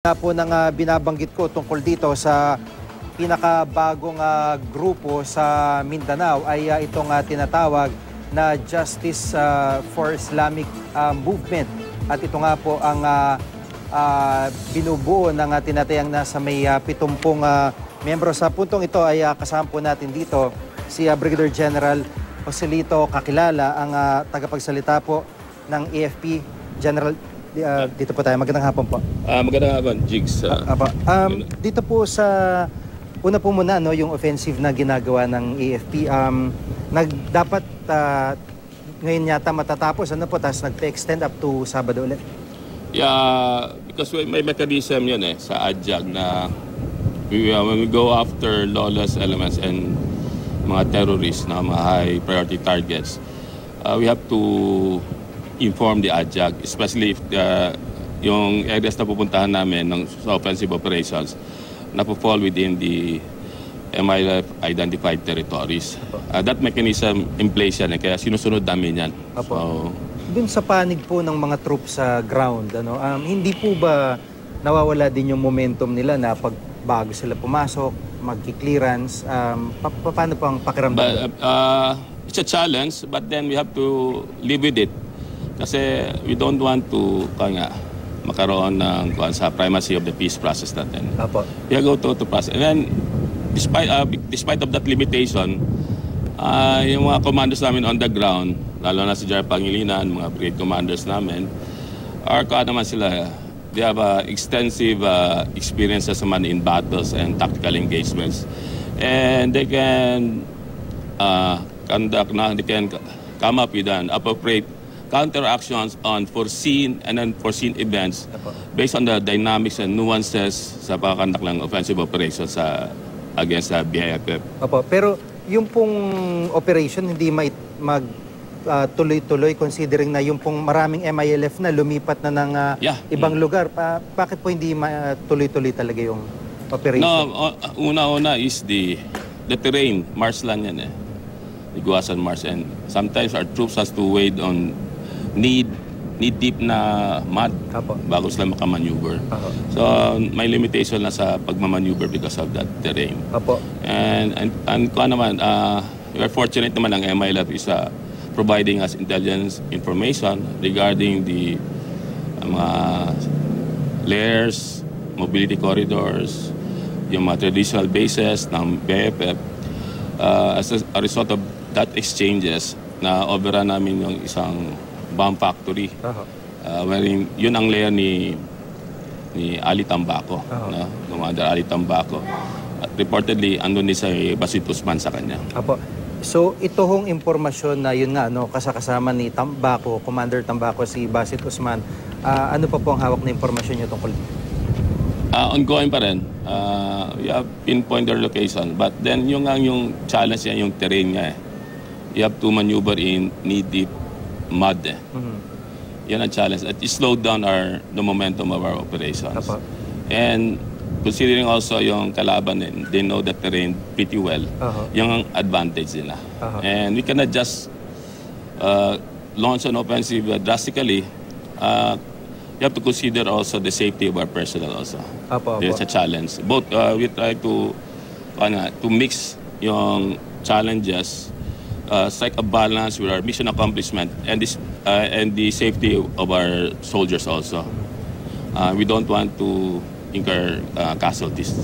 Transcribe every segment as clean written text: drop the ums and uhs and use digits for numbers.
Na po ng binabanggit ko tungkol dito sa pinakabagong grupo sa Mindanao ay itong tinatawag na Justice for Islamic Movement. At ito nga po ang binubuo ng tinatayang nasa may 70 membro. Sa puntong ito ay kasama po natin dito si Brigadier General Joselito Kakilala, ang tagapagsalita po ng AFP. General, dito po tayo. Magandang hapon po. Magandang hapon, Jigs. Dito po sa una po muna, no, yung offensive na ginagawa ng AFP, dapat ngayon yata matatapos, ano po, tapos nag-extend up to Sabado ulit? Yeah, because may mechanism yun sa ADJAG na when we go after lawless elements and mga terrorists na mga high priority targets, we have to inform the ADJAG, especially if yung areas na pupuntahan namin ng offensive operations na po-fall within the MILF identified territories. That mechanism in place yan, kaya sinusunod namin yan. So, dun sa panig po ng mga troops sa ground, hindi po ba nawawala din yung momentum nila na pag bago sila pumasok, magki-clearance, paano po ang pakiramdam? It's a challenge, but then we have to live with it. Kasi we don't want to makaroon ng sa primacy of the peace process natin. We go to process. And then, despite of that limitation, yung mga commanders namin on the ground, lalo na si Jar Pangilinan, mga brigade commanders namin, naman sila, they have extensive experiences naman in battles and tactical engagements. And they can they can come up with an appropriate counteractions on foreseen and unforeseen events based on the dynamics and nuances sa pagkakandak ng offensive operations against the BIFF. Pero yung pong operation hindi tuloy-tuloy considering na yung pong maraming MILF na lumipat na ng ibang lugar. Bakit po hindi tuloy-tuloy talaga yung operation? No, una-una is the terrain, marshland yan Iguasan Marsh, and sometimes our troops has to wade on knee-deep na mud bago sila makamaneuver. So may limitation na sa pagmamaneuver because of that terrain. And naman, we are fortunate naman ang MILF is providing us intelligence information regarding the mga layers, mobility corridors, yung mga traditional bases ng BIFF. As a result of that exchanges, na overrun namin yung isang bomb factory. Wherein yun ang layer ni Ali Tambaco, Commander Ali Tambaco. At reportedly, andun ni sa Basit Usman sa kanya. So ito hong impormasyon na yun nga, kasama ni Tambaco, Commander Tambaco, si Basit Usman, ano pa po ang hawak na impormasyon niyo tungkol dito? Ongoing pa rin. We have pinpoint their location. But then yung challenge niya, yung terrain niya You have to maneuver in knee-deep mud. Yan ang challenge. It slowed down the momentum of our operations. And considering also yung kalaban, they know the terrain pretty well. Yung advantage nila. And we cannot just launch an offensive drastically. You have to consider also the safety of our personnel also. There's a challenge. Both we try to mix yung challenges, strike a balance with our mission accomplishment and the safety of our soldiers also. We don't want to incur casualties.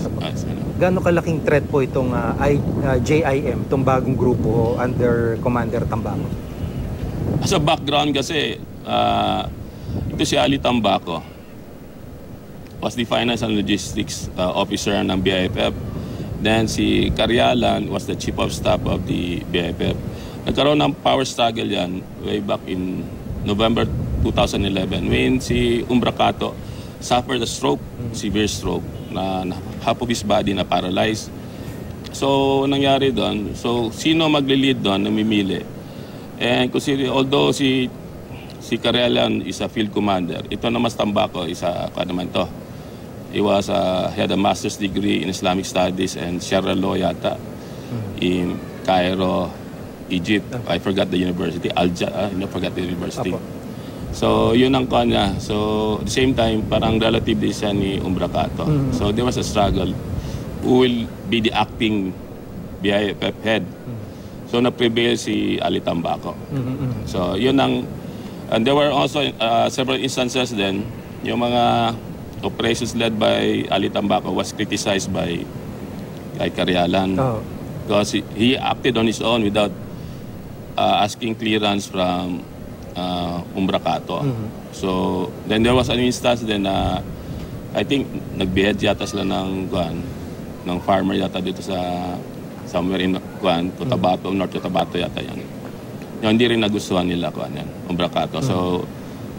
Gaano kalaking threat po itong JIM, itong bagong grupo under Commander Tambaco? As a background kasi, ito si Ali Tambaco was the finance and logistics officer ng BIFF. Then si Karyalan was the chief of staff of the BIFF. Nagkaroon ng power struggle yan way back in November 2011 when si Umbracato suffered a stroke, severe stroke, na half of his body na paralyzed. So nangyari doon, so sino magli-lead doon, namimili. And although si Karyalan is a field commander, ito naman Tambaco is he had a master's degree in Islamic Studies and Sharia Law yata in Cairo, Egypt. I forgot the university. I forgot the university. So, yun ang kanya. So, at the same time, parang relative din siya ni Umbracato. So, there was a struggle. Who will be the acting BIFF head? So, na-prevail si Ali Tambaco. So, yun ang... And there were also several instances then, yung mga operations led by Ali Tambaco was criticized by Carialan. Because he acted on his own without asking clearance from Umbracato. So, then there was an instance then na I think nagbehead yata sila ng farmer yata dito sa somewhere in Cotabato, North Cotabato yata yan. Yung hindi rin nagustuhan nila yan, Umbracato. So,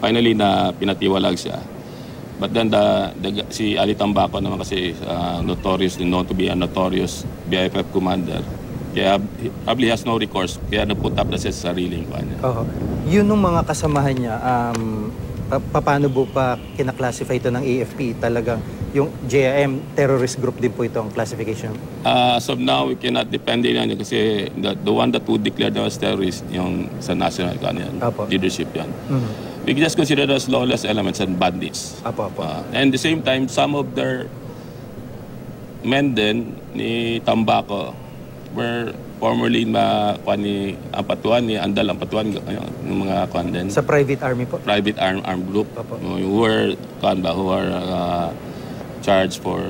finally na pinatiwalag siya. But then si Ali Tambaco naman kasi notorious, known to be a notorious BIFF commander. Kaya probably has no recourse. Kaya nag-put up na siya sa sariling kanya. Yun nung mga kasamahan niya, paano po pa kinaklasify ito ng AFP? Talagang yung JIM terrorist group din po ito ang classification? As of now, we cannot depend on yan kasi the one that would declare them as terrorist, yung sa national leadership yan. We can just consider as lawless elements and bandits. And at the same time, some of their men din ni Tambaco were formerly ni Ampatuan, ni Andal Ampatuan, yung mga din. Sa private army po? Private armed group. Who were charged for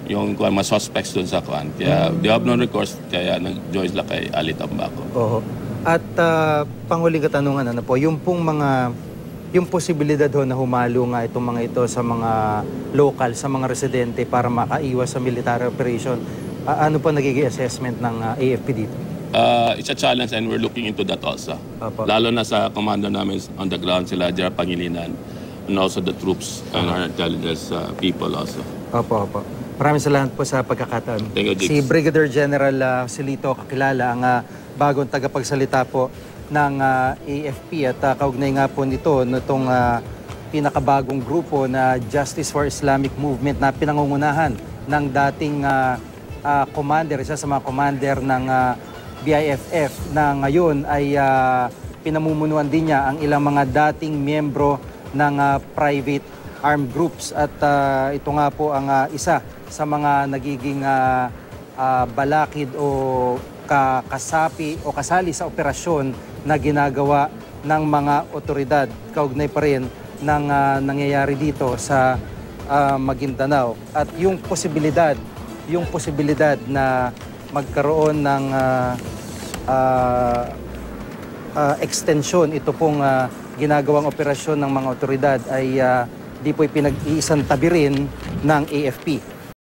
yung mga suspects doon sa Kaya they have no recourse, kaya nag-join sila kay Ali Tambaco. At panghuling katanungan, ano po, yung posibilidad ho na humalo nga itong mga ito sa mga local, sa mga residente para makaiwas sa military operation, ano po nagiging assessment ng AFP dito? It's a challenge and we're looking into that also. Lalo na sa commander namin on the ground, sila General Pangilinan, and also the troops and our intelligence people also. Maraming salamat po sa pagkakataon. Thank you, Jigs. Si Brigadier General Joselito Kakilala, ang bagong tagapagsalita po ng AFP at kaugnay nga po nito nitong pinakabagong grupo na Justice for Islamic Movement na pinangungunahan ng dating commander, isa sa mga commander ng BIFF na ngayon ay pinamumunuan din niya ang ilang mga dating miyembro ng private armed groups at ito nga po ang isa sa mga nagiging balakid o kasapi o kasali sa operasyon na ginagawa ng mga otoridad. Kaugnay pa rin ng nangyayari dito sa Maguindanao at yung posibilidad na magkaroon ng extension ito pong ginagawang operasyon ng mga otoridad ay di po pinag-iisang tabi rin ng AFP.